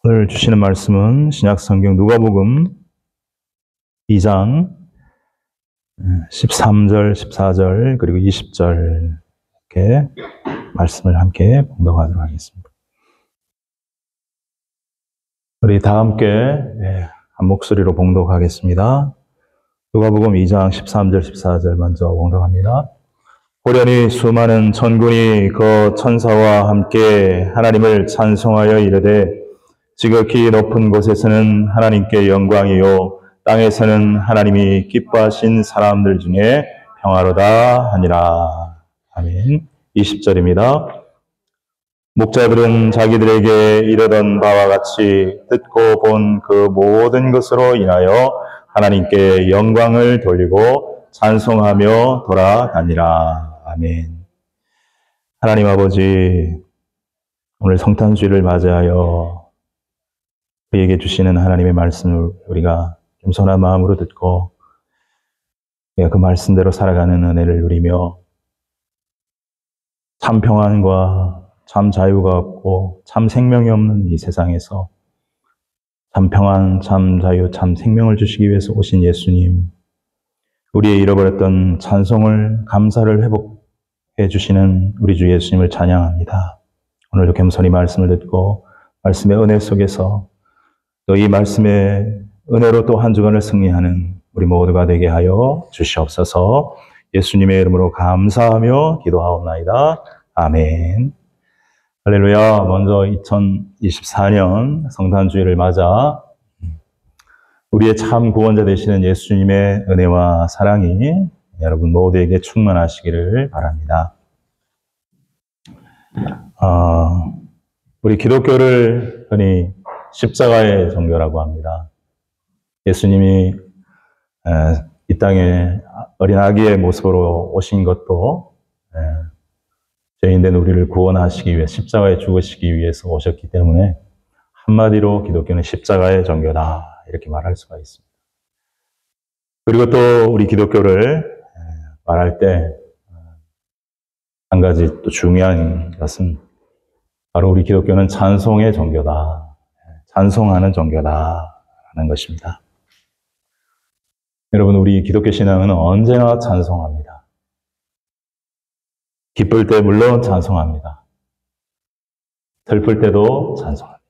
오늘 주시는 말씀은 신약성경 누가복음 2장 13절, 14절 그리고 20절 이렇게 말씀을 함께 봉독하도록 하겠습니다. 우리 다 함께 한 목소리로 봉독하겠습니다. 누가복음 2장 13절, 14절 먼저 봉독합니다. 호련히 수많은 천군이 그 천사와 함께 하나님을 찬송하여 이르되 지극히 높은 곳에서는 하나님께 영광이요 땅에서는 하나님이 기뻐하신 사람들 중에 평화로다 하니라. 아멘. 20절입니다. 목자들은 자기들에게 이르던 바와 같이 듣고 본 그 모든 것으로 인하여 하나님께 영광을 돌리고 찬송하며 돌아다니라. 아멘. 하나님 아버지, 오늘 성탄주일을 맞이하여 우리에게 주시는 하나님의 말씀을 우리가 겸손한 마음으로 듣고 그 말씀대로 살아가는 은혜를 누리며 참 평안과 참 자유가 없고 참 생명이 없는 이 세상에서 참 평안, 참 자유, 참 생명을 주시기 위해서 오신 예수님, 우리의 잃어버렸던 찬송을, 감사를 회복해 주시는 우리 주 예수님을 찬양합니다. 오늘도 겸손히 말씀을 듣고 말씀의 은혜 속에서 또 이 말씀의 은혜로 또 한 주간을 승리하는 우리 모두가 되게 하여 주시옵소서. 예수님의 이름으로 감사하며 기도하옵나이다. 아멘. 할렐루야. 먼저 2024년 성탄주일을 맞아 우리의 참 구원자 되시는 예수님의 은혜와 사랑이 여러분 모두에게 충만하시기를 바랍니다. 우리 기독교를 흔히 십자가의 종교라고 합니다. 예수님이 이 땅에 어린 아기의 모습으로 오신 것도 죄인된 우리를 구원하시기 위해 십자가에 죽으시기 위해서 오셨기 때문에 한마디로 기독교는 십자가의 종교다 이렇게 말할 수가 있습니다. 그리고 또 우리 기독교를 말할 때 한 가지 또 중요한 것은 바로 우리 기독교는 찬송의 종교다. 찬송하는 종교다라는 것입니다. 여러분, 우리 기독교 신앙은 언제나 찬송합니다. 기쁠 때 물론 찬송합니다. 슬플 때도 찬송합니다.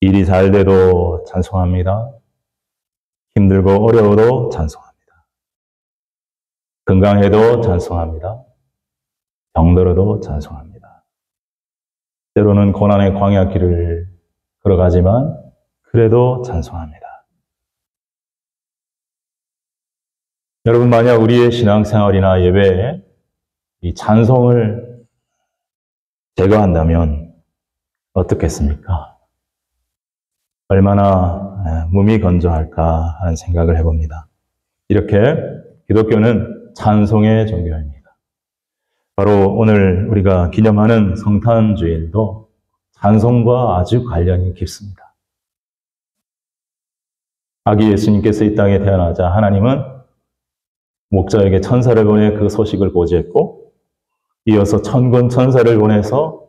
일이 잘 돼도 찬송합니다. 힘들고 어려워도 찬송합니다. 건강해도 찬송합니다. 병들어도 찬송합니다. 때로는 고난의 광야길을 걸어가지만 그래도 찬송합니다. 여러분, 만약 우리의 신앙생활이나 예배에 이 찬송을 제거한다면 어떻겠습니까? 얼마나 몸이 건조할까 하는 생각을 해봅니다. 이렇게 기독교는 찬송의 종교입니다. 바로 오늘 우리가 기념하는 성탄주일도 찬송과 아주 관련이 깊습니다. 아기 예수님께서 이 땅에 태어나자 하나님은 목자에게 천사를 보내 그 소식을 고지했고 이어서 천군 천사를 보내서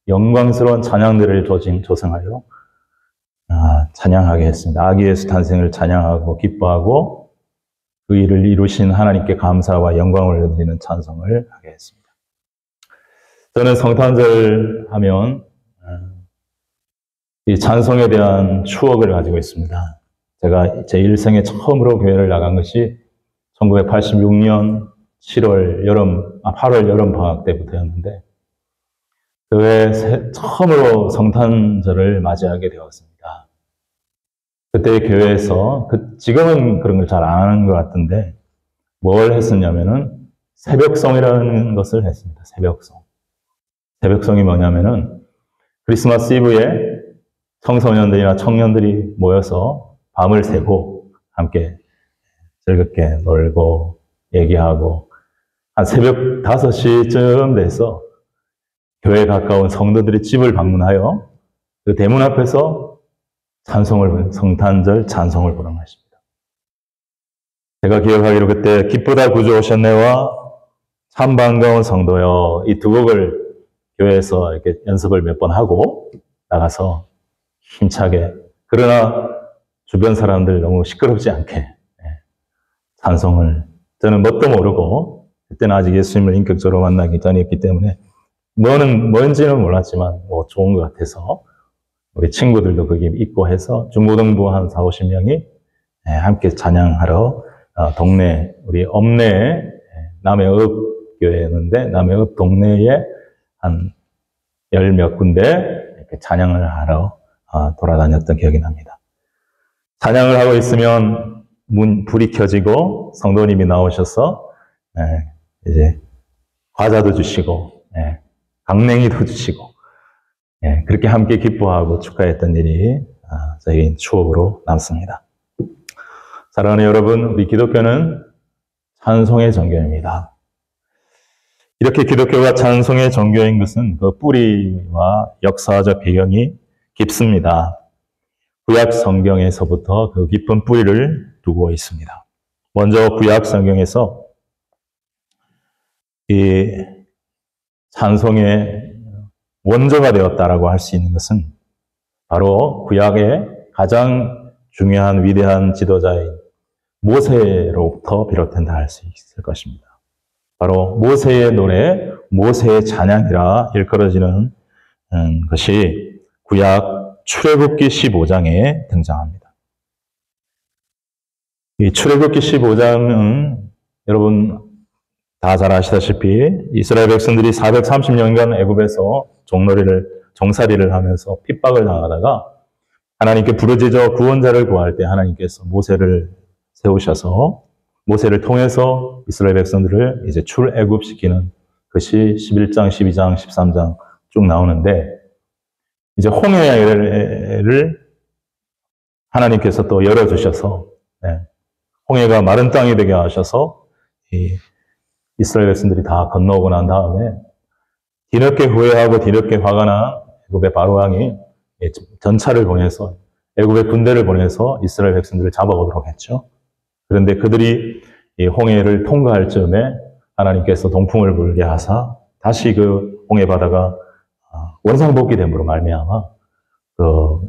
영광스러운 찬양들을 조성하여 찬양하게 했습니다. 아기 예수 탄생을 찬양하고 기뻐하고 그 일을 이루신 하나님께 감사와 영광을 드리는 찬송을 하게 했습니다. 저는 성탄절 하면 이 찬송에 대한 추억을 가지고 있습니다. 제가 제 일생에 처음으로 교회를 나간 것이 1986년 8월 여름 방학 때부터였는데 교회에 처음으로 성탄절을 맞이하게 되었습니다. 그때 교회에서 지금은 그런 걸 잘 안 하는 것 같은데 뭘 했었냐면은 새벽송이라는 것을 했습니다. 새벽송. 새벽송이 뭐냐면은 크리스마스 이브에 청소년들이나 청년들이 모여서 밤을 새고 함께 즐겁게 놀고 얘기하고 한 새벽 5시쯤 돼서 교회에 가까운 성도들이 집을 방문하여 그 대문 앞에서 성탄절 찬송을 부르는 것입니다. 제가 기억하기로 그때 기쁘다 구주 오셨네와 참 반가운 성도여 이 두 곡을 교회에서 이렇게 연습을 몇 번 하고 나가서 힘차게, 그러나 주변 사람들 너무 시끄럽지 않게 찬송을, 저는 뭣도 모르고 그때는 아직 예수님을 인격적으로 만나기 전이었기 때문에 뭐는 뭔지는 몰랐지만 뭐 좋은 것 같아서 우리 친구들도 거기 있고 해서 중고등부 한 4, 50명이 함께 찬양하러 동네, 우리 읍내에 남해읍 교회였는데 남해읍 동네에 한 10몇 군데 이렇게 찬양을 하러 돌아다녔던 기억이 납니다. 찬양을 하고 있으면 불이 켜지고 성도님이 나오셔서 이제 과자도 주시고 강냉이도 주시고 그렇게 함께 기뻐하고 축하했던 일이 저희 추억으로 남습니다. 사랑하는 여러분, 우리 기독교는 찬송의 종교입니다. 이렇게 기독교가 찬송의 종교인 것은 그 뿌리와 역사적 배경이 깊습니다. 구약 성경에서부터 그 깊은 뿌리를 두고 있습니다. 먼저 구약 성경에서 이 찬송의 원조가 되었다라고 할 수 있는 것은 바로 구약의 가장 중요한 위대한 지도자인 모세로부터 비롯된다 할 수 있을 것입니다. 바로 모세의 노래, 모세의 찬양이라 일컬어지는 것이 구약 출애굽기 15장에 등장합니다. 이 출애굽기 15장은 여러분 다 잘 아시다시피 이스라엘 백성들이 430년간 애굽에서 종살이를 하면서 핍박을 당하다가 하나님께 부르짖어 구원자를 구할 때 하나님께서 모세를 세우셔서 모세를 통해서 이스라엘 백성들을 이제 출애굽시키는 것이 11장, 12장, 13장 쭉 나오는데 이제 홍해를 하나님께서 또 열어주셔서 홍해가 마른 땅이 되게 하셔서 이스라엘 백성들이 다 건너오고 난 다음에 뒤늦게 후회하고 뒤늦게 화가 난 애굽의 바로왕이 전차를 보내서 애굽의 군대를 보내서 이스라엘 백성들을 잡아오도록 했죠. 그런데 그들이 이 홍해를 통과할 즈음에 하나님께서 동풍을 불게 하사 다시 그 홍해 바다가 원상복귀됨으로 말미암아 그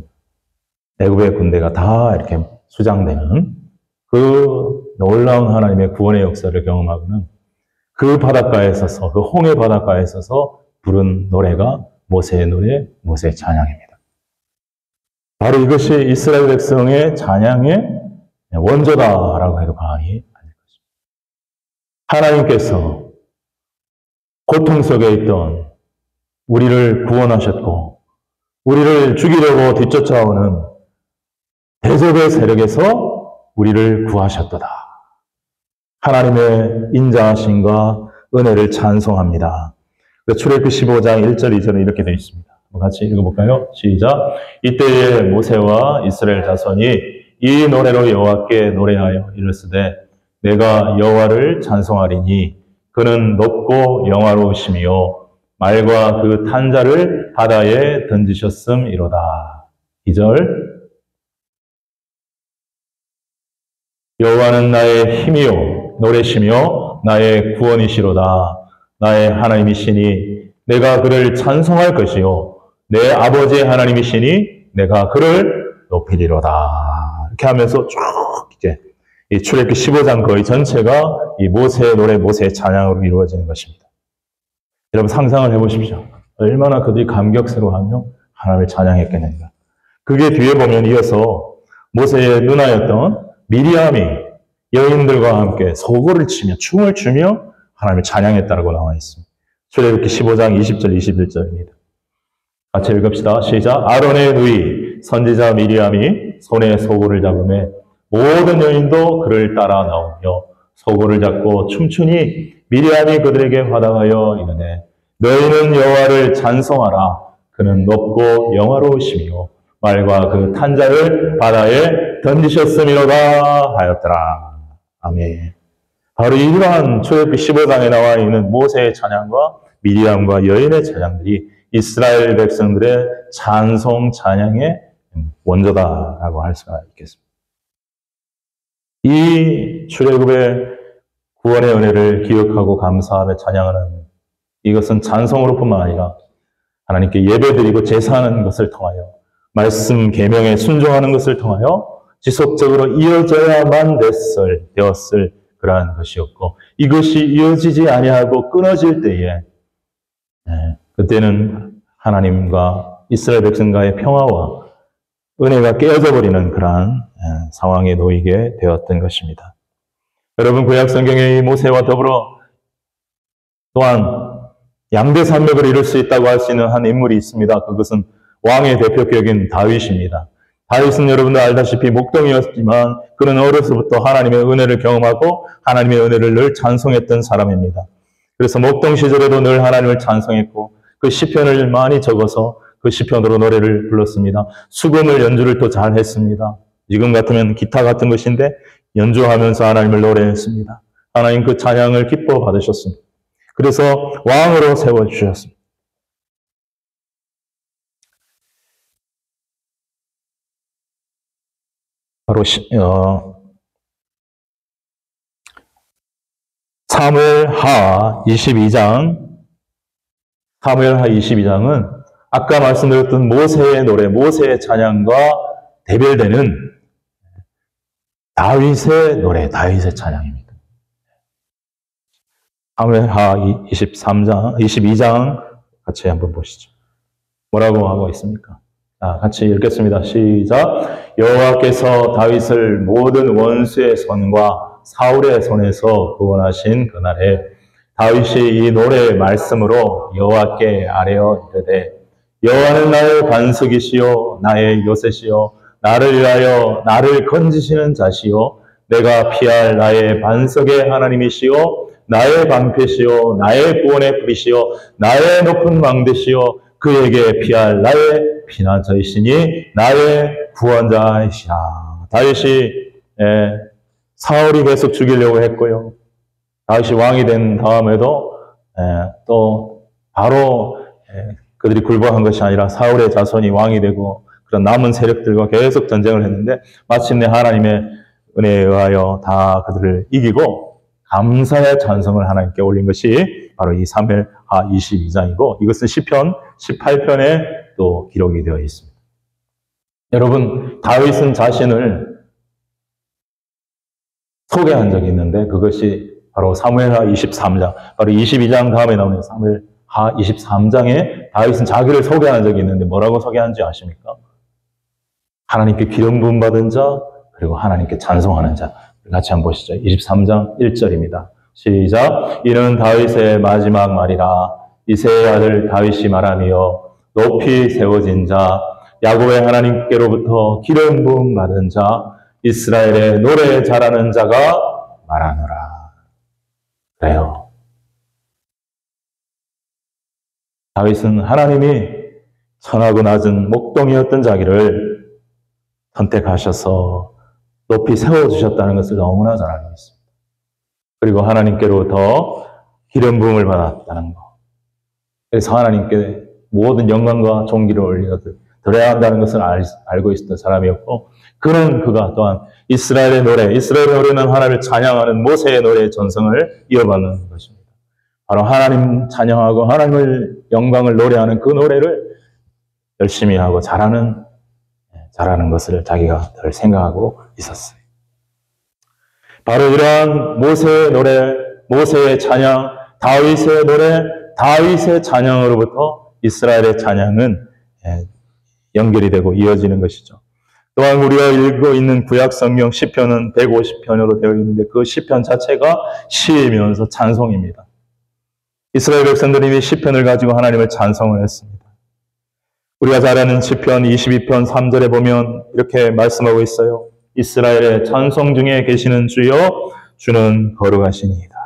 애굽의 군대가 다 이렇게 수장되는 그 놀라운 하나님의 구원의 역사를 경험하고는 그 바닷가에 서서 그 홍해 바닷가에 서서 부른 노래가 모세의 노래, 모세의 찬양입니다. 바로 이것이 이스라엘 백성의 찬양의 원조다라고 해도 과언이 아닐 것입니다. 하나님께서 고통 속에 있던 우리를 구원하셨고 우리를 죽이려고 뒤쫓아오는 대적의 세력에서 우리를 구하셨도다. 하나님의 인자하심과 은혜를 찬송합니다. 출애굽기 15장 1절 2절은 이렇게 되어 있습니다. 같이 읽어볼까요? 시작. 이때에 모세와 이스라엘 자손이 이 노래로 여호와께 노래하여 이르시되 내가 여호와를 찬송하리니 그는 높고 영화로우시며 말과 그 탄자를 바다에 던지셨음이로다. 2절. 여호와는 나의 힘이요 노래시며 나의 구원이시로다. 나의 하나님이시니 내가 그를 찬송할 것이요 내 아버지의 하나님이시니 내가 그를 높이리로다. 이렇게 하면서 쭉 이제 이 출애굽기 15장 거의 전체가 이 모세의 노래, 모세의 찬양으로 이루어지는 것입니다. 여러분 상상을 해보십시오. 얼마나 그들이 감격스러워하며 하나님을 찬양했겠는가. 그게 뒤에 보면 이어서 모세의 누나였던 미리암이 여인들과 함께 소고를 치며 춤을 추며 하나님을 찬양했다고 나와 있습니다. 출애굽기 15장 20절 21절입니다. 같이 읽읍시다. 시작. 아론의 누이 선지자 미리암이 손에 소고를 잡으매 모든 여인도 그를 따라 나오며 소고를 잡고 춤추니 미리암이 그들에게 화답하여 이르되 너희는 여호와를 찬송하라. 그는 높고 영화로우시며 말과 그 탄자를 바다에 던지셨음이로다 하였더라. 아멘. 바로 이러한 출애굽기 15장에 나와 있는 모세의 찬양과 미리암과 여인의 찬양들이 이스라엘 백성들의 찬송 찬양의 원조다라고 할 수가 있겠습니다. 이 출애굽의 구원의 은혜를 기억하고 감사하며 찬양하는 이것은 찬송으로뿐만 아니라 하나님께 예배드리고 제사하는 것을 통하여 말씀 계명에 순종하는 것을 통하여 지속적으로 이어져야만 되었을 그러한 것이었고, 이것이 이어지지 아니하고 끊어질 때에 그때는 하나님과 이스라엘 백성과의 평화와 은혜가 깨어져 버리는 그러한 상황에 놓이게 되었던 것입니다. 여러분, 구약 성경의 모세와 더불어 또한 양대 산맥을 이룰 수 있다고 할 수 있는 한 인물이 있습니다. 그것은 왕의 대표격인 다윗입니다. 다윗은 여러분들 알다시피 목동이었지만 그는 어려서부터 하나님의 은혜를 경험하고 하나님의 은혜를 늘 찬송했던 사람입니다. 그래서 목동 시절에도 늘 하나님을 찬송했고 그 시편을 많이 적어서 그 시편으로 노래를 불렀습니다. 수금을 연주를 또 잘 했습니다. 지금 같으면 기타 같은 것인데 연주하면서 하나님을 노래했습니다. 하나님 그 찬양을 기뻐 받으셨습니다. 그래서 왕으로 세워주셨습니다. 바로 사무엘하 22장은 아까 말씀드렸던 모세의 노래, 모세의 찬양과 대별되는 다윗의 노래, 다윗의 찬양입니다. 사무엘하 22장 같이 한번 보시죠. 뭐라고 하고 있습니까? 자, 같이 읽겠습니다. 시작. 여호와께서 다윗을 모든 원수의 손과 사울의 손에서 구원하신 그날에 다윗이 이 노래의 말씀으로 여호와께 아뢰어 이르되 여호와는 나의 반석이시요 나의 요새시요 나를 위하여 나를 건지시는 자시요 내가 피할 나의 반석의 하나님이시요 나의 방패시요 나의 구원의 뿌리시요 나의 높은 망대시요 그에게 피할 나의 피난처이시니 나의 구원자이시라. 다윗이 사울이 계속 죽이려고 했고요. 다윗이 왕이 된 다음에도 또 바로 그들이 굴복한 것이 아니라 사울의 자손이 왕이 되고 그런 남은 세력들과 계속 전쟁을 했는데 마침내 하나님의 은혜에 의하여 다 그들을 이기고 감사의 찬성을 하나님께 올린 것이 바로 이 사무엘하 22장이고 이것은 시편 18편에 또 기록이 되어 있습니다. 여러분, 다윗은 자신을 소개한 적이 있는데 그것이 바로 사무엘하 23장, 바로 22장 다음에 나오는 사무엘하 23장에 다윗은 자기를 소개한 적이 있는데 뭐라고 소개한지 아십니까? 하나님께 기름 부음 받은 자, 그리고 하나님께 찬송하는 자. 같이 한번 보시죠. 23장 1절입니다. 시작. 이는 다윗의 마지막 말이라. 이새의 아들 다윗이 말하며 높이 세워진 자, 야곱의 하나님께로부터 기름 부음 받은 자, 이스라엘의 노래 잘하는 자가 말하노라. 그래요. 다윗은 하나님이 선하고 낮은 목동이었던 자기를 선택하셔서 높이 세워주셨다는 것을 너무나 잘 알고 있습니다. 그리고 하나님께로부터 기름 부음을 받았다는 것. 그래서 하나님께 모든 영광과 존귀를 올려드려야 한다는 것을 알고 있었던 사람이었고, 그가 또한 이스라엘의 노래는 하나님을 찬양하는 모세의 노래의 전성을 이어받는 것입니다. 바로 하나님 찬양하고 하나님을 영광을 노래하는 그 노래를 열심히 하고 잘하는 것을 자기가 늘 생각하고 있었어요. 바로 이러한 모세의 노래, 모세의 찬양, 다윗의 노래, 다윗의 찬양으로부터 이스라엘의 찬양은 연결이 되고 이어지는 것이죠. 또한 우리가 읽고 있는 구약 성경 시편은 150편으로 되어 있는데 그 시편 자체가 시이면서 찬송입니다. 이스라엘 백성들이 시편을 가지고 하나님을 찬송을 했습니다. 우리가 잘 아는 시편 22편 3절에 보면 이렇게 말씀하고 있어요. 이스라엘의 찬송 중에 계시는 주여, 주는 거룩하시니이다.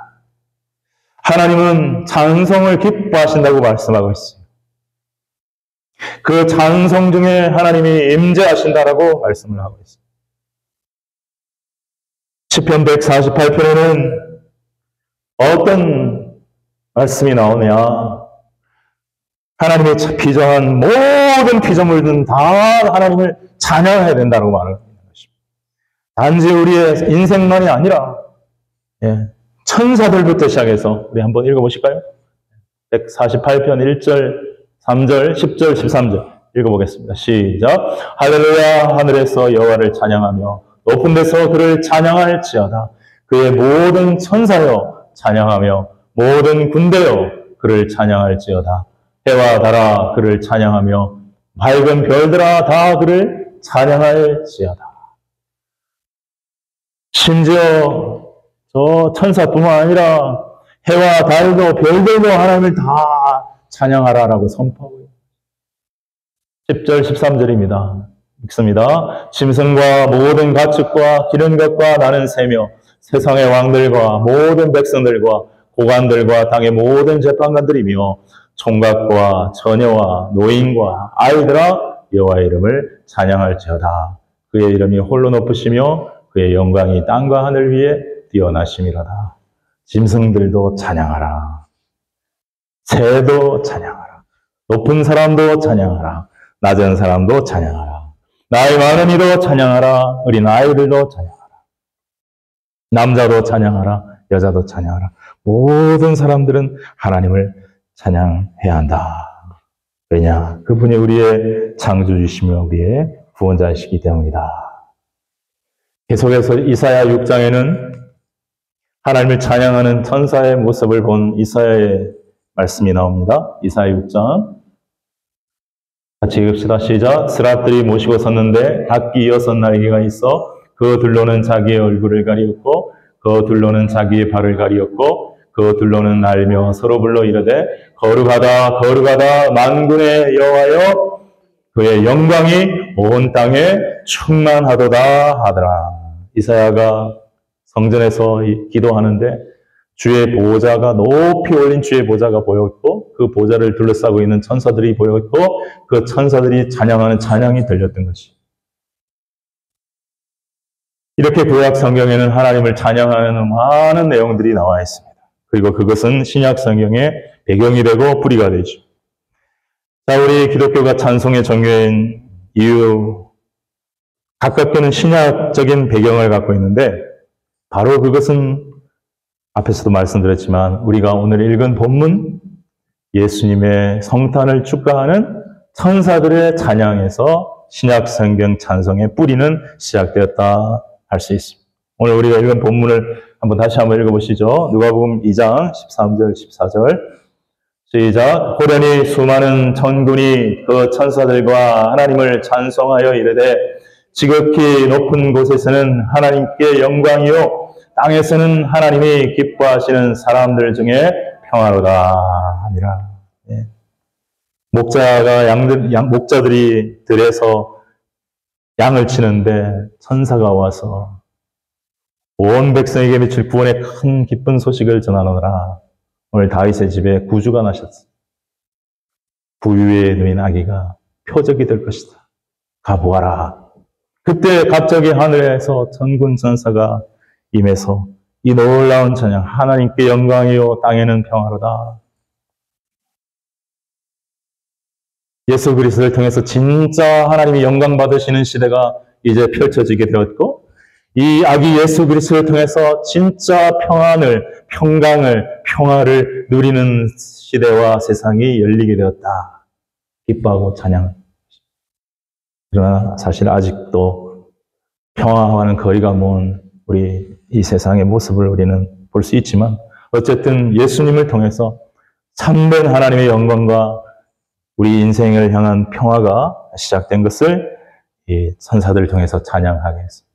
하나님은 찬송을 기뻐하신다고 말씀하고 있습니다. 그 찬송 중에 하나님이 임재하신다라고 말씀을 하고 있습니다. 시편 148편에는 어떤 말씀이 나오냐? 하나님의 피조한 모든 피조물들은 다 하나님을 찬양해야 된다고 말하는 것입니다. 단지 우리의 인생만이 아니라 천사들부터 시작해서 우리 한번 읽어보실까요? 148편 1절, 3절, 10절, 13절 읽어보겠습니다. 시작. 할렐루야. 하늘에서 여호와를 찬양하며 높은 데서 그를 찬양할지어다. 그의 모든 천사여 찬양하며 모든 군대여 그를 찬양할지어다. 해와 달아 그를 찬양하며 밝은 별들아 다 그를 찬양할지어다. 심지어 저 천사뿐만 아니라 해와 달도 별들도 하나님을 다 찬양하라라고 선포하고 있습니다. 10절 13절입니다. 읽습니다. 짐승과 모든 가축과 기른 것과 나는 새며 세상의 왕들과 모든 백성들과 고관들과 땅의 모든 재판관들이며 총각과 처녀와 노인과 아이들아 여호와의 이름을 찬양할지어다. 그의 이름이 홀로 높으시며 그의 영광이 땅과 하늘 위에 뛰어나심이로다. 짐승들도 찬양하라. 새도 찬양하라. 높은 사람도 찬양하라. 낮은 사람도 찬양하라. 나이 많은 이도 찬양하라. 어린 아이들도 찬양하라. 남자도 찬양하라. 여자도 찬양하라. 모든 사람들은 하나님을 찬양해야 한다. 왜냐? 그분이 우리의 창조주시며 우리의 구원자이시기 때문이다. 계속해서 이사야 6장에는 하나님을 찬양하는 천사의 모습을 본 이사야의 말씀이 나옵니다. 이사야 6장 같이 읽읍시다. 시작. 스랍들이 모시고 섰는데 각기 6날개가 있어 그 둘로는 자기의 얼굴을 가리었고 그 둘로는 자기의 발을 가리었고 그 둘로는 날며 서로 불러 이르되 거룩하다 거룩하다 만군의 여호와여 그의 영광이 온 땅에 충만하도다 하더라. 이사야가 성전에서 기도하는데 주의 보좌가 높이 올린 주의 보좌가 보였고 그 보좌를 둘러싸고 있는 천사들이 보였고 그 천사들이 찬양하는 찬양이 들렸던 것이. 이렇게 구약 성경에는 하나님을 찬양하는 많은 내용들이 나와 있습니다. 그리고 그것은 신약 성경의 배경이 되고 뿌리가 되죠. 자, 우리 기독교가 찬송의 종교인 이유 가깝게는 신약적인 배경을 갖고 있는데 바로 그것은 앞에서도 말씀드렸지만 우리가 오늘 읽은 본문 예수님의 성탄을 축하하는 천사들의 찬양에서 신약 성경 찬송의 뿌리는 시작되었다 할 수 있습니다. 오늘 우리가 읽은 본문을 다시 한번 읽어보시죠. 누가복음 2장 13절 14절 시작. 호련히 수많은 천군이 그 천사들과 하나님을 찬송하여 이르되 지극히 높은 곳에서는 하나님께 영광이요 땅에서는 하나님이 기뻐하시는 사람들 중에 평화로다 하니라. 예. 목자들이 들에서 양을 치는데 천사가 와서 온 백성에게 미칠 구원의 큰 기쁜 소식을 전하노라. 오늘 다윗의 집에 구주가 나셨어. 부유에 누인 아기가 표적이 될 것이다. 가보아라. 그때 갑자기 하늘에서 천군 천사가 임해서 이 놀라운 찬양 하나님께 영광이요 땅에는 평화로다. 예수 그리스도를 통해서 진짜 하나님이 영광 받으시는 시대가 이제 펼쳐지게 되었고 이 아기 예수 그리스도를 통해서 진짜 평화를 누리는 시대와 세상이 열리게 되었다. 기뻐하고 찬양. 그러나 사실 아직도 평화와는 거리가 먼 우리 이 세상의 모습을 우리는 볼 수 있지만 어쨌든 예수님을 통해서 참된 하나님의 영광과 우리 인생을 향한 평화가 시작된 것을 이 천사들을 통해서 찬양하게 했습니다.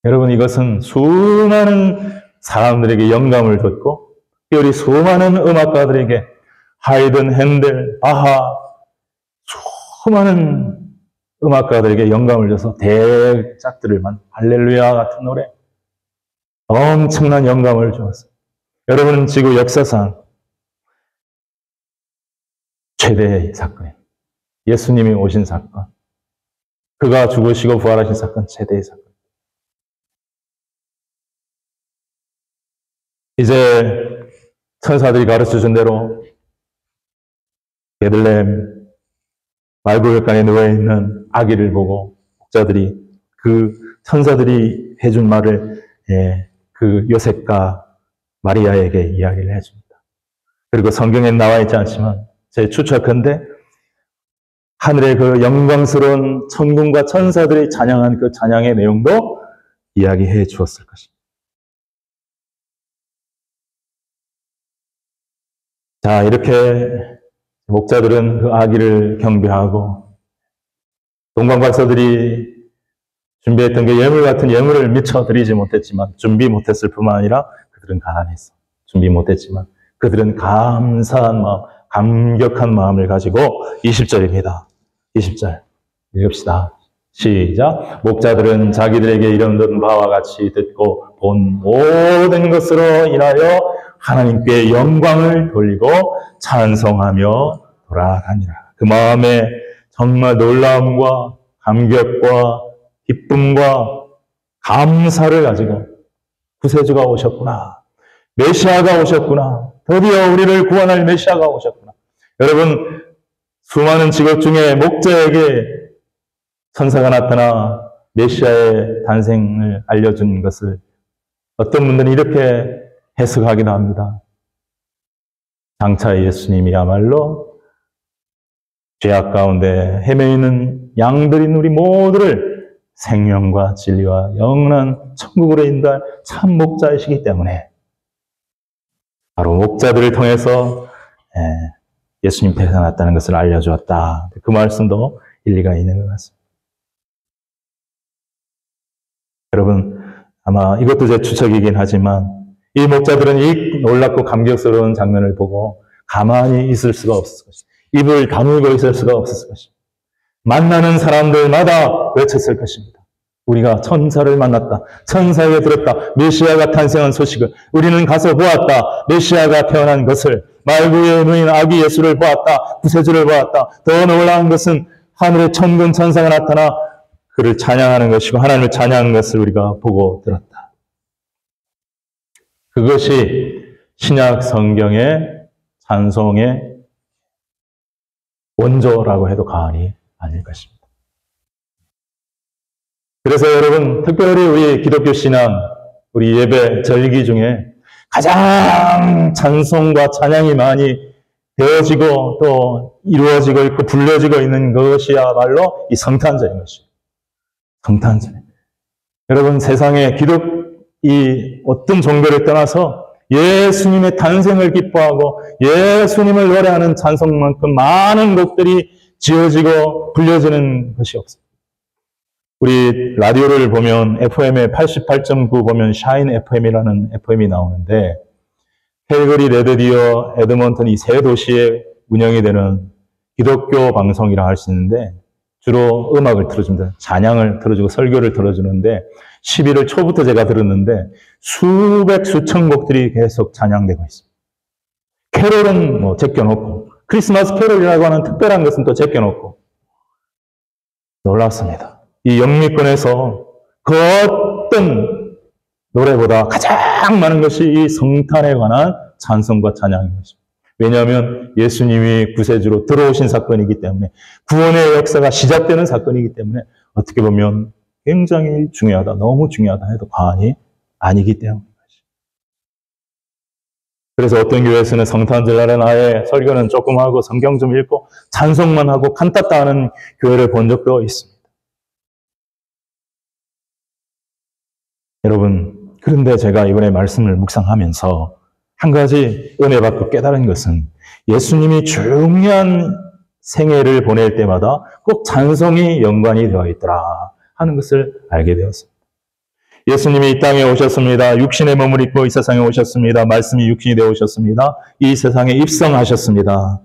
여러분 이것은 수많은 사람들에게 영감을 줬고 특별히 수많은 음악가들에게 하이든, 핸델, 바하 수많은 음악가들에게 영감을 줘서 대작들을만 할렐루야 같은 노래 엄청난 영감을 주었어요. 여러분은 지구 역사상 최대의 사건이에요. 예수님이 오신 사건, 그가 죽으시고 부활하신 사건, 최대의 사건. 이제 천사들이 가르쳐준 대로 베들레헴 말구역간에 누워있는 아기를 보고 목자들이 그 천사들이 해준 말을 그 요셉과 마리아에게 이야기를 해줍니다. 그리고 성경에 나와 있지 않지만 제 추측컨대 하늘의 그 영광스러운 천군과 천사들이 찬양한 그 찬양의 내용도 이야기해 주었을 것입니다. 자, 이렇게 목자들은 그 아기를 경배하고 동방박사들이 준비했던 그 예물 같은 예물을 미처 드리지 못했지만, 준비 못했을 뿐만 아니라 그들은 가난했어. 준비 못했지만 그들은 감사한 마음, 감격한 마음을 가지고 20절입니다. 20절 읽읍시다. 시작. 목자들은 자기들에게 이름든 바와 같이 듣고 본 모든 것으로 인하여 하나님께 영광을 돌리고 찬송하며 돌아가니라. 그 마음에 정말 놀라움과 감격과 기쁨과 감사를 가지고 구세주가 오셨구나. 메시아가 오셨구나. 드디어 우리를 구원할 메시아가 오셨구나. 여러분, 수많은 직업 중에 목자에게 천사가 나타나 메시아의 단생을 알려준 것을 어떤 분들은 이렇게 해석하기도 합니다. 장차 예수님이야말로 죄악 가운데 헤매이는 양들인 우리 모두를 생명과 진리와 영원한 천국으로 인도할 참 목자이시기 때문에 바로 목자들을 통해서 예수님 태어났다는 것을 알려주었다. 그 말씀도 일리가 있는 것 같습니다. 여러분, 아마 이것도 제 추측이긴 하지만 이 목자들은 이 놀랍고 감격스러운 장면을 보고 가만히 있을 수가 없었을 것입니다. 입을 다물고 있을 수가 없었을 것입니다. 만나는 사람들마다 외쳤을 것입니다. 우리가 천사를 만났다. 천사에게 들었다. 메시아가 탄생한 소식을 우리는 가서 보았다. 메시아가 태어난 것을, 말구에 누인 아기 예수를 보았다. 구세주를 보았다. 더 놀라운 것은 하늘의 천군 천사가 나타나 그를 찬양하는 것이고 하나님을 찬양하는 것을 우리가 보고 들었다. 그것이 신약 성경의 찬송의 원조라고 해도 과언이 아닐 것입니다. 그래서 여러분, 특별히 우리 기독교 신앙, 우리 예배 절기 중에 가장 찬송과 찬양이 많이 되어지고 또 이루어지고 있고 불려지고 있는 것이야말로 이 성탄절인 것이에요. 성탄절. 여러분, 세상에 이 어떤 종교를 떠나서 예수님의 탄생을 기뻐하고 예수님을 노래하는 찬송만큼 많은 곡들이 지어지고 불려지는 것이 없습니다. 우리 라디오를 보면 FM의 88.9 보면 샤인 FM이라는 FM이 나오는데 캘거리, 레드디어, 에드먼턴 이 세 도시에 운영이 되는 기독교 방송이라 할 수 있는데 주로 음악을 틀어줍니다. 찬양을 틀어주고 설교를 틀어주는데 11월 초부터 제가 들었는데 수백 수천 곡들이 계속 찬양되고 있습니다. 캐롤은 뭐 제껴놓고 크리스마스 캐롤이라고 하는 특별한 것은 또 제껴놓고 놀랍습니다. 이 영미권에서 그 어떤 노래보다 가장 많은 것이 이 성탄에 관한 찬송과 찬양인 것입니다. 왜냐하면 예수님이 구세주로 들어오신 사건이기 때문에 구원의 역사가 시작되는 사건이기 때문에 어떻게 보면 굉장히 중요하다, 너무 중요하다 해도 과언이 아니기 때문입니다. 그래서 어떤 교회에서는 성탄절날은 아예 설교는 조금 하고 성경 좀 읽고 찬송만 하고 칸타타 하는 교회를 본 적도 있습니다. 여러분, 그런데 제가 이번에 말씀을 묵상하면서 한 가지 은혜 받고 깨달은 것은 예수님이 중요한 생애를 보낼 때마다 꼭 찬송이 연관이 되어 있더라 하는 것을 알게 되었습니다. 예수님이 이 땅에 오셨습니다. 육신의 몸을 입고 이 세상에 오셨습니다. 말씀이 육신이 되어 오셨습니다. 이 세상에 입성하셨습니다.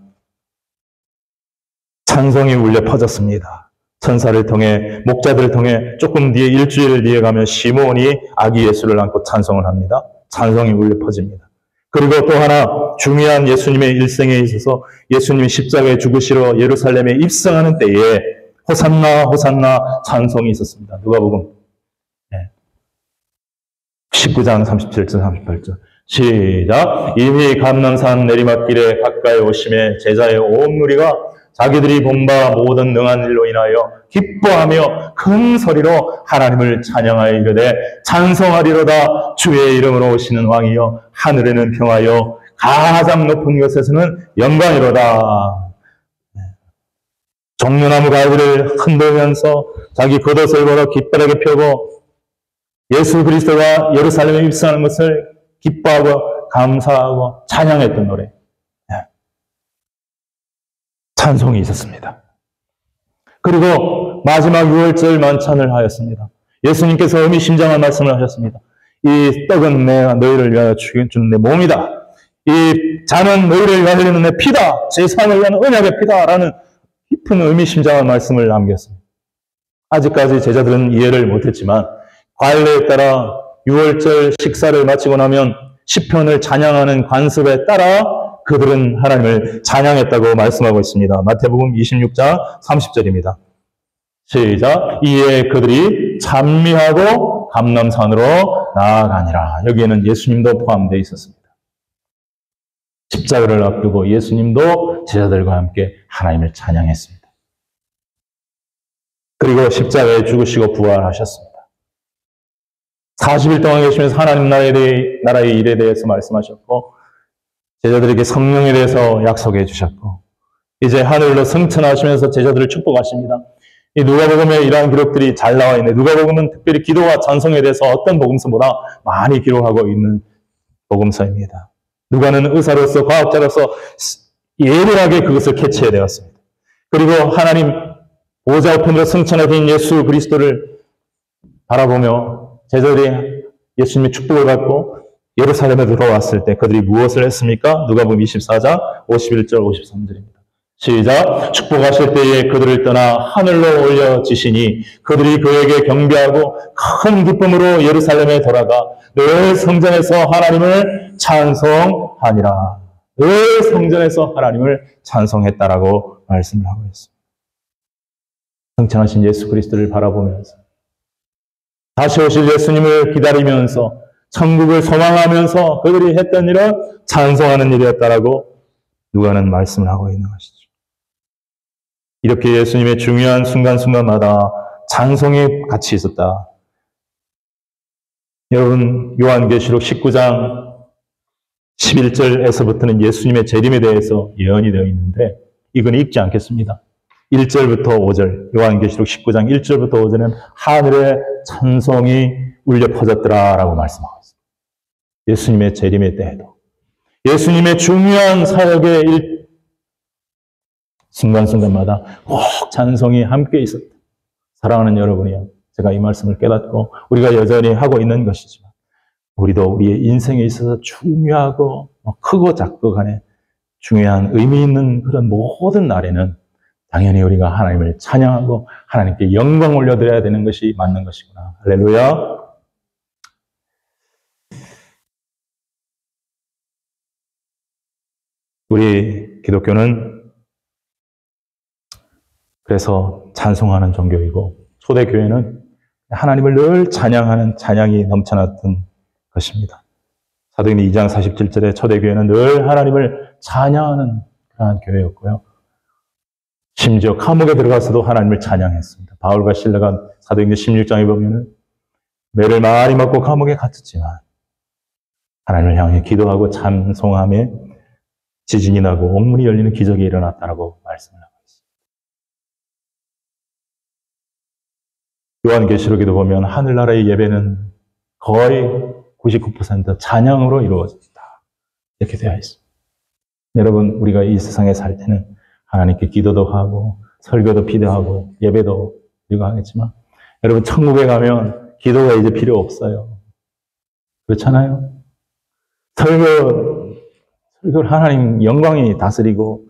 찬송이 울려 퍼졌습니다. 천사를 통해, 목자들을 통해 조금 뒤에 일주일 뒤에 가면 시몬이 아기 예수를 안고 찬송을 합니다. 찬송이 울려 퍼집니다. 그리고 또 하나 중요한 예수님의 일생에 있어서 예수님이 십자가에 죽으시러 예루살렘에 입성하는 때에 호산나 호산나 찬송이 있었습니다. 누가복음 19장 37절 38절 시작. 이미 감람산 내리막길에 가까이 오심에 제자의 온 무리가 자기들이 본 바 모든 능한 일로 인하여 기뻐하며 큰 소리로 하나님을 찬양하여 이르되 찬송하리로다. 주의 이름으로 오시는 왕이여 하늘에는 평하여 가장 높은 곳에서는 영광이로다. 종려나무 가지를 흔들면서 자기 겉옷을 걸어 깃바라게 펴고 예수 그리스도가 예루살렘에 입성하는 것을 기뻐하고 감사하고 찬양했던 노래. 찬송이 있었습니다. 그리고 마지막 6월절 만찬을 하였습니다. 예수님께서 의미심장한 말씀을 하셨습니다. 이 떡은 내가 너희를 위하여 주는 내 몸이다. 이 잔은 너희를 위하여 흘리는 내 피다. 제3을 위한 언약의 피다라는 깊은 의미심장한 말씀을 남겼습니다. 아직까지 제자들은 이해를 못했지만 관례에 따라 6월절 식사를 마치고 나면 시편을 찬양하는 관습에 따라 그들은 하나님을 찬양했다고 말씀하고 있습니다. 마태복음 26장 30절입니다. 시작. 이에 그들이 찬미하고 감람산으로 나아가니라. 여기에는 예수님도 포함되어 있었습니다. 십자가를 앞두고 예수님도 제자들과 함께 하나님을 찬양했습니다. 그리고 십자가에 죽으시고 부활하셨습니다. 40일 동안 계시면서 하나님 나라의 일에 대해서 말씀하셨고 제자들에게 성령에 대해서 약속해 주셨고 이제 하늘로 승천하시면서 제자들을 축복하십니다. 이 누가복음에 이러한 기록들이 잘 나와 있는데 누가복음은 특별히 기도와 찬송에 대해서 어떤 복음서보다 많이 기록하고 있는 복음서입니다. 누가는 의사로서 과학자로서 예리하게 그것을 캐치해야 되었습니다. 그리고 하나님 보좌 우편으로 승천하신 예수 그리스도를 바라보며 제자들이 예수님의 축복을 받고 예루살렘에 들어왔을 때 그들이 무엇을 했습니까? 누가복음 24장 51절 53절입니다. 시작. 축복하실 때에 그들을 떠나 하늘로 올려지시니 그들이 그에게 경배하고 큰 기쁨으로 예루살렘에 돌아가 늘 성전에서 하나님을 찬송하니라. 늘 성전에서 하나님을 찬송했다라고 말씀을 하고 있습니다. 승천하신 예수 그리스도를 바라보면서 다시 오실 예수님을 기다리면서 천국을 소망하면서 그들이 했던 일은 찬송하는 일이었다라고 누가는 말씀을 하고 있는 것이죠. 이렇게 예수님의 중요한 순간순간마다 찬송이 같이 있었다. 여러분 요한계시록 19장 11절에서부터는 예수님의 재림에 대해서 예언이 되어 있는데 이건 읽지 않겠습니다. 1절부터 5절 요한계시록 19장 1절부터 5절은 하늘에 찬송이 울려 퍼졌더라라고 말씀하고 있습니다. 예수님의 재림의 때에도 예수님의 중요한 사역의 순간순간마다 꼭 찬송이 함께 있었다. 사랑하는 여러분이요. 제가 이 말씀을 깨닫고 우리가 여전히 하고 있는 것이지만 우리도 우리의 인생에 있어서 중요하고 크고 작고 간에 중요한 의미 있는 그런 모든 날에는 당연히 우리가 하나님을 찬양하고 하나님께 영광 올려드려야 되는 것이 맞는 것이구나. 할렐루야. 우리 기독교는 그래서 찬송하는 종교이고 초대교회는 하나님을 늘 찬양하는 찬양이 넘쳐났던 것입니다. 사도행전 2장 47절에 초대교회는 늘 하나님을 찬양하는 그러한 교회였고요. 심지어 감옥에 들어가서도 하나님을 찬양했습니다. 바울과 실라가 사도행전 16장에 보면은 매를 많이 맞고 감옥에 갇혔지만 하나님을 향해 기도하고 찬송함에 지진이 나고 옥문이 열리는 기적이 일어났다라고 말씀을 하고 있습니다. 요한계시록에도 보면 하늘나라의 예배는 거의 99% 찬양으로 이루어졌다. 이렇게 되어 있습니다. 여러분, 우리가 이 세상에 살 때는 하나님께 기도도 하고 설교도 필요하고 예배도 필요하겠지만 여러분 천국에 가면 기도가 이제 필요 없어요. 그렇잖아요? 설교를 하나님 영광이 다스리고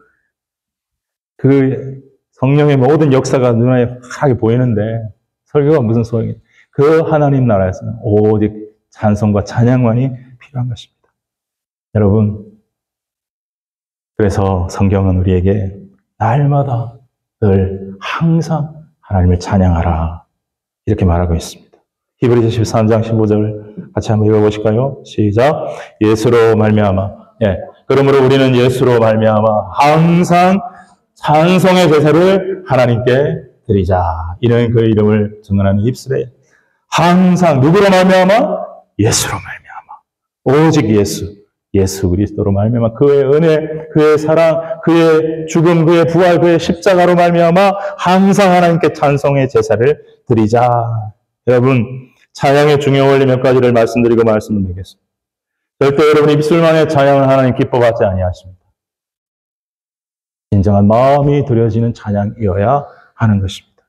그 성령의 모든 역사가 눈에 확하게 보이는데 설교가 무슨 소용이에요? 그 하나님 나라에서는 오직 찬송과 찬양만이 필요한 것입니다. 여러분, 그래서 성경은 우리에게 날마다 늘 항상 하나님을 찬양하라 이렇게 말하고 있습니다. 히브리서 13장 15절 같이 한번 읽어보실까요? 시작. 예수로 말미암아 그러므로 우리는 예수로 말미암아 항상 찬송의 제사를 하나님께 드리자. 이는 그 이름을 증언하는 입술에 항상 누구로 말미암아? 예수로 말미암아. 오직 예수. 예수 그리스도로 말미암아 그의 은혜, 그의 사랑, 그의 죽음, 그의 부활, 그의 십자가로 말미암아 항상 하나님께 찬송의 제사를 드리자. 여러분, 찬양의 중요 원리 몇 가지를 말씀드리고 말씀을 드리겠습니다. 절대 여러분 입술만의 찬양을 하나님 기뻐하지 아니하십니다. 진정한 마음이 드려지는 찬양이어야 하는 것입니다.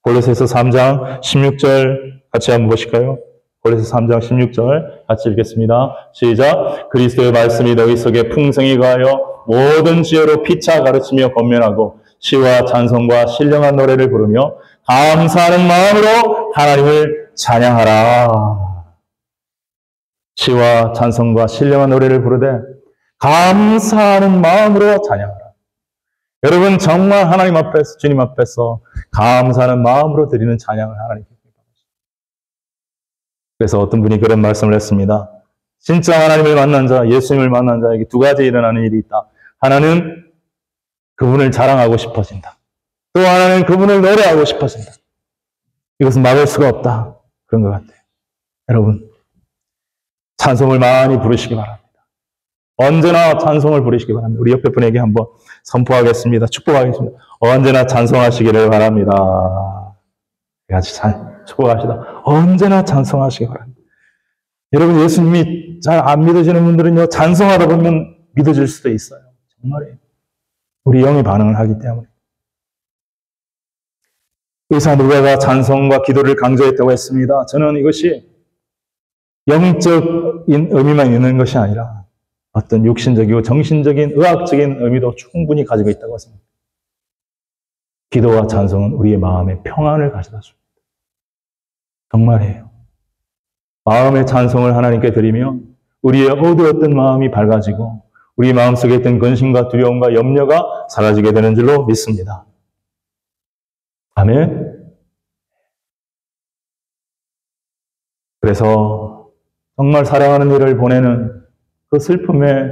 골로새서 3장 16절 같이 한번 보실까요? 골로새서 3장 16절 같이 읽겠습니다. 시작. 그리스도의 말씀이 너희 속에 풍성히 가하여 모든 지혜로 피차 가르치며 권면하고 시와 찬송과 신령한 노래를 부르며 감사하는 마음으로 하나님을 찬양하라. 시와 찬송과 신령한 노래를 부르되 감사하는 마음으로 찬양하라. 여러분 정말 하나님 앞에서, 주님 앞에서 감사하는 마음으로 드리는 찬양을 하나님께 드립니다. 그래서 어떤 분이 그런 말씀을 했습니다. 진짜 하나님을 만난 자, 예수님을 만난 자에게 두 가지 일어나는 일이 있다. 하나는 그분을 자랑하고 싶어진다. 또 하나는 그분을 노래하고 싶어진다. 이것은 막을 수가 없다. 그런 것 같아요. 여러분, 찬송을 많이 부르시기 바랍니다. 언제나 찬송을 부르시기 바랍니다. 우리 옆에 분에게 한번 선포하겠습니다. 축복하겠습니다. 언제나 찬송하시기를 바랍니다. 같이 축복합시다. 언제나 찬송하시기 바랍니다. 여러분, 예수님이 잘 안 믿어지는 분들은요, 찬송하다 보면 믿어질 수도 있어요. 정말이에요. 우리 영이 반응을 하기 때문에. 의사 누가가 찬송과 기도를 강조했다고 했습니다. 저는 이것이 영적인 의미만 있는 것이 아니라 어떤 육신적이고 정신적인 의학적인 의미도 충분히 가지고 있다고 생각합니다. 기도와 찬송은 우리의 마음에 평안을 가져다 줍니다. 정말이에요. 마음의 찬송을 하나님께 드리면 우리의 어두웠던 마음이 밝아지고 우리 마음속에 있던 근심과 두려움과 염려가 사라지게 되는 줄로 믿습니다. 아멘. 그래서 정말 사랑하는 이를 보내는 그 슬픔의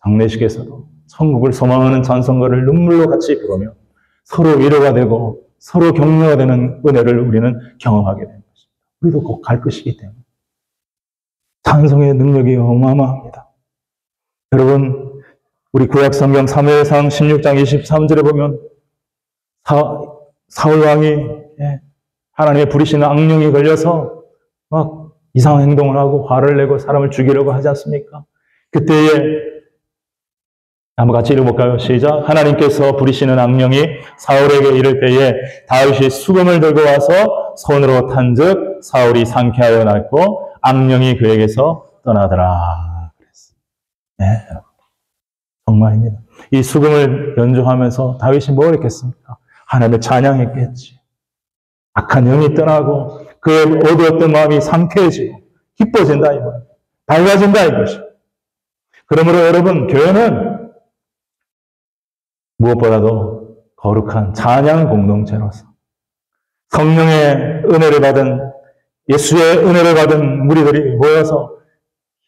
장례식에서도 천국을 소망하는 찬송가를 눈물로 같이 부르며 서로 위로가 되고 서로 격려가 되는 은혜를 우리는 경험하게 되는 것입니다. 우리도 꼭 갈 것이기 때문에. 찬송의 능력이 어마어마합니다. 여러분, 우리 구약성경 사무엘상 16장 23절에 보면 사울왕이 하나님의 부리시는 악령이 걸려서 막 이상한 행동을 하고 화를 내고 사람을 죽이려고 하지 않습니까? 그때에 한번 같이 읽어볼까요? 시작. 하나님께서 부리시는 악령이 사울에게 이를 때에 다윗이 수금을 들고 와서 손으로 탄즉 사울이 상쾌하여 낫고 악령이 그에게서 떠나더라. 네, 정말입니다. 이 수금을 연주하면서 다윗이 뭘 했겠습니까? 하나님을 찬양했겠지. 악한 영이 떠나고 그의 어두웠던 마음이 상쾌해지고 기뻐진다 이거예요. 밝아진다 이것이. 그러므로 여러분, 교회는 무엇보다도 거룩한 찬양 공동체로서 성령의 은혜를 받은, 예수의 은혜를 받은 무리들이 모여서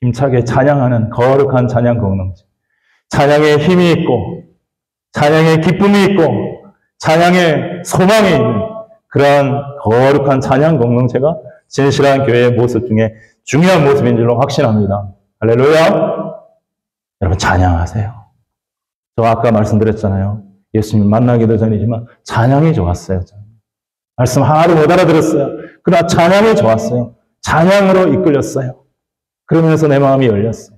힘차게 찬양하는 거룩한 찬양 공동체. 찬양에 힘이 있고 찬양에 기쁨이 있고 찬양에 소망이 있는 그러한 거룩한 찬양 공동체가 진실한 교회의 모습 중에 중요한 모습인 줄로 확신합니다. 할렐루야! 여러분 찬양하세요. 저 아까 말씀드렸잖아요. 예수님 만나기도 전이지만 찬양이 좋았어요. 말씀 하나도 못 알아들었어요. 그러나 찬양이 좋았어요. 찬양으로 이끌렸어요. 그러면서 내 마음이 열렸어요.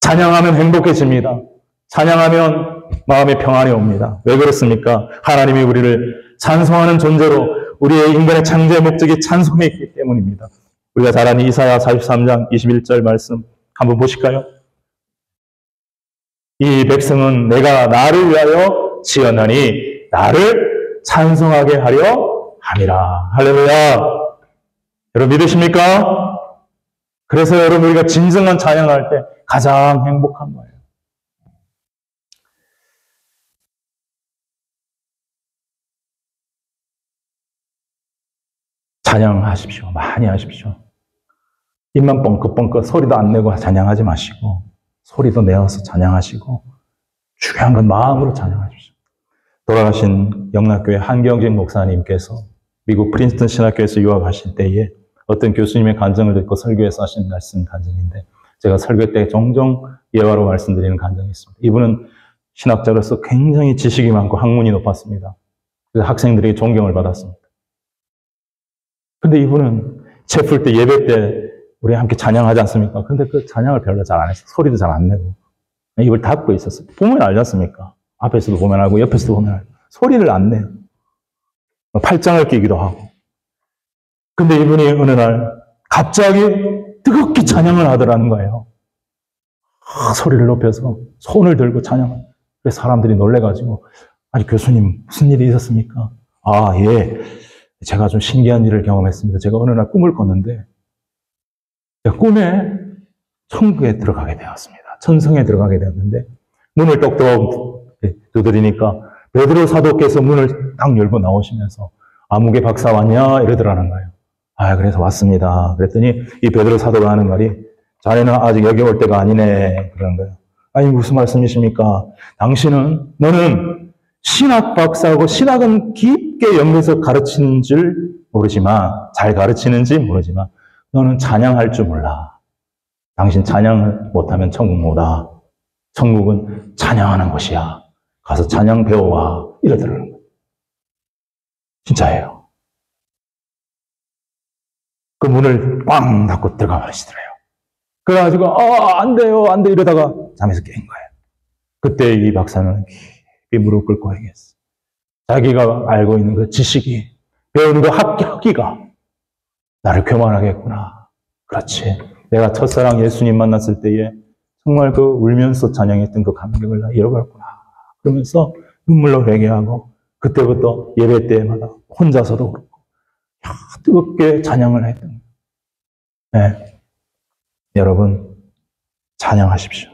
찬양하면 행복해집니다. 찬양하면 마음의 평안이 옵니다. 왜 그렇습니까? 하나님이 우리를 찬송하는 존재로 우리의 인간의 창조의 목적이 찬송에 있기 때문입니다. 우리가 잘 아는 이사야 43장 21절 말씀 한번 보실까요? 이 백성은 내가 나를 위하여 지었나니 나를 찬송하게 하려 함이라. 할렐루야. 여러분 믿으십니까? 그래서 여러분 우리가 진정한 찬양할 때 가장 행복한 거예요. 찬양하십시오. 많이 하십시오. 입만 뻥긋뻥긋 소리도 안 내고 찬양하지 마시고 소리도 내어서 찬양하시고 중요한 건 마음으로 찬양하십시오. 돌아가신 영락교회 한경진 목사님께서 미국 프린스턴 신학교에서 유학하실 때에 어떤 교수님의 간증을 듣고 설교에서 하신 말씀 간증인데 제가 설교 때 종종 예화로 말씀드리는 간증이 있습니다. 이분은 신학자로서 굉장히 지식이 많고 학문이 높았습니다. 그래서 학생들에게 존경을 받았습니다. 근데 이분은 체풀 때, 예배 때 우리 함께 찬양하지 않습니까? 근데 그 찬양을 별로 잘 안 했어요. 소리도 잘 안 내고. 입을 닫고 있었어요. 보면 알지 않습니까? 앞에서도 보면 알고, 옆에서도 보면 알고. 소리를 안 내요. 팔짱을 끼기도 하고. 근데 이분이 어느 날 갑자기 뜨겁게 찬양을 하더라는 거예요. 소리를 높여서 손을 들고 찬양을. 그래서 사람들이 놀래가지고, 아니, 교수님, 무슨 일이 있었습니까? 아, 예. 제가 좀 신기한 일을 경험했습니다. 제가 어느 날 꿈을 꿨는데, 꿈에 천국에 들어가게 되었습니다. 천성에 들어가게 되었는데, 문을 똑똑 두드리니까, 베드로 사도께서 문을 딱 열고 나오시면서, 아무개 박사 왔냐? 이러더라는 거예요. 아, 그래서 왔습니다. 그랬더니, 이 베드로 사도가 하는 말이, 자네는 아직 여기 올 때가 아니네. 그러는 거예요. 아니, 무슨 말씀이십니까? 너는 신학 박사고 신학은 깊게 연구해서 가르치는 줄 모르지만, 잘 가르치는지 모르지만, 너는 찬양할 줄 몰라. 당신 찬양을 못하면 천국 못 와. 천국은 찬양하는 곳이야. 가서 찬양 배워와. 이러더라는 거예요. 진짜예요. 그 문을 꽝 닫고 들어가 버리시더래요. 그래가지고, 안 돼요, 안 돼. 이러다가 잠에서 깬 거예요. 그때 이 박사는 깊이 무릎 꿇고 얘기했어. 자기가 알고 있는 그 지식이, 배우는 그 학기가 나를 교만하게 했구나. 그렇지. 내가 첫사랑 예수님 만났을 때에 정말 그 울면서 찬양했던 그 감격을 나 잃어버렸구나. 그러면서 눈물로 회개하고 그때부터 예배 때마다 혼자서도 그렇고 뜨겁게 찬양을 했던 거예요. 네. 여러분, 찬양하십시오.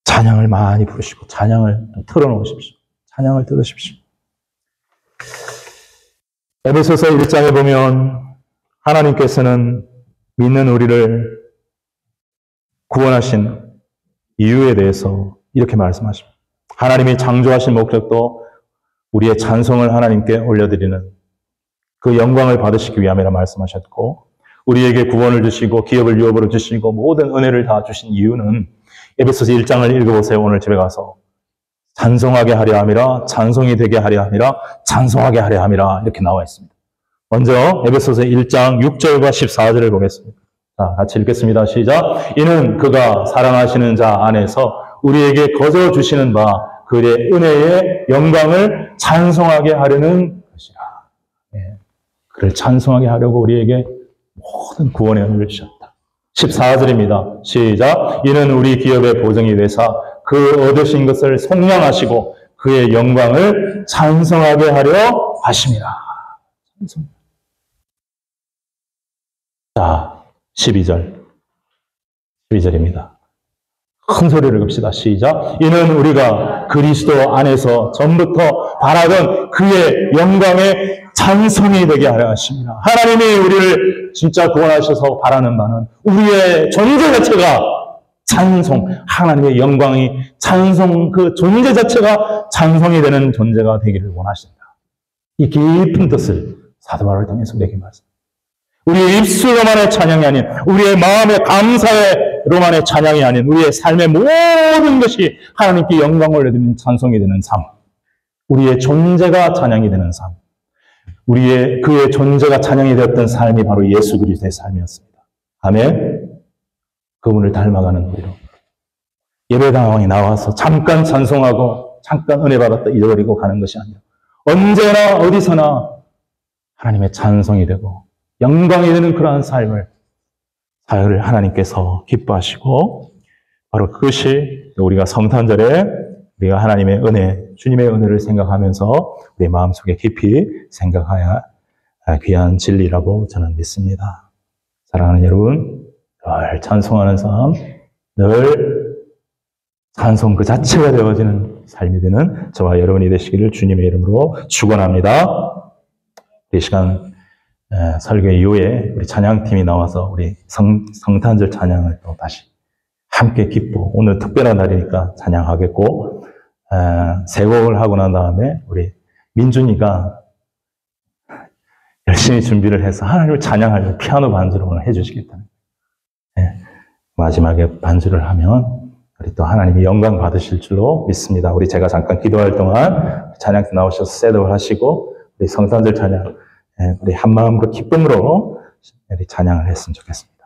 찬양을 많이 부르시고 찬양을 틀어놓으십시오. 찬양을 들으십시오. 에베소서 1장에 보면 하나님께서는 믿는 우리를 구원하신 이유에 대해서 이렇게 말씀하십니다. 하나님이 창조하신 목적도 우리의 찬송을 하나님께 올려드리는 그 영광을 받으시기 위함이라 말씀하셨고, 우리에게 구원을 주시고 기업을 유업으로 주시고 모든 은혜를 다 주신 이유는 에베소서 1장을 읽어보세요. 오늘 집에 가서. 찬송하게 하려 함이라, 찬송이 되게 하려 함이라, 찬송하게 하려 함이라 이렇게 나와 있습니다. 먼저 에베소서 1장 6절과 14절을 보겠습니다. 자, 같이 읽겠습니다. 시작. 이는 그가 사랑하시는 자 안에서 우리에게 거저 주시는 바 그의 은혜의 영광을 찬송하게 하려는 것이라. 네. 그를 찬송하게 하려고 우리에게 모든 구원의 은혜를 주셨다. 14절입니다. 시작. 이는 우리 기업의 보증이 되사 그 얻으신 것을 속량하시고 그의 영광을 찬송하게 하려 하심이라. 자, 12절입니다. 큰 소리를 읽읍시다. 시작. 이는 우리가 그리스도 안에서 전부터 바라던 그의 영광의 찬송이 되게 하려 하십니다. 하나님이 우리를 진짜 구원하셔서 바라는 바는 우리의 존재 자체가 찬송, 하나님의 영광이 찬송, 그 존재 자체가 찬송이 되는 존재가 되기를 원하신다. 이 깊은 뜻을 사도 바울을 통해서 우리에게 말씀합니다. 우리의 입술로만의 찬양이 아닌, 우리의 마음의 감사로만의 찬양이 아닌, 우리의 삶의 모든 것이 하나님께 영광을 올려드리는 찬송이 되는 삶. 우리의 존재가 찬양이 되는 삶. 그의 존재가 찬양이 되었던 삶이 바로 예수 그리스도의 삶이었습니다. 아멘. 그분을 닮아가는 우리로. 예배당에 나와서 잠깐 찬송하고, 잠깐 은혜 받았다 잊어버리고 가는 것이 아니라, 언제나 어디서나 하나님의 찬송이 되고, 영광이 되는 그러한 삶을 사역을 하나님께서 기뻐하시고, 바로 그것이 우리가 성탄절에 우리가 하나님의 은혜, 주님의 은혜를 생각하면서 우리 마음속에 깊이 생각해야 귀한 진리라고 저는 믿습니다. 사랑하는 여러분, 늘 찬송하는 삶, 늘 찬송 그 자체가 되어지는 삶이 되는 저와 여러분이 되시기를 주님의 이름으로 축원합니다. 이 시간 설교 이후에 우리 찬양팀이 나와서 우리 성탄절 찬양을 또 다시 함께 기뻐, 오늘 특별한 날이니까 찬양하겠고, 세 곡을 하고 난 다음에 우리 민준이가 열심히 준비를 해서 하나님을 찬양하려고 피아노 반주를 오늘 해주시겠다는. 마지막에 반수를 하면 우리 또 하나님이 영광 받으실 줄로 믿습니다. 우리 제가 잠깐 기도할 동안 찬양팀 나오셔서 셋업을 하시고 우리 성탄절 찬양 우리 한 마음으로 기쁨으로 우리 찬양을 했으면 좋겠습니다.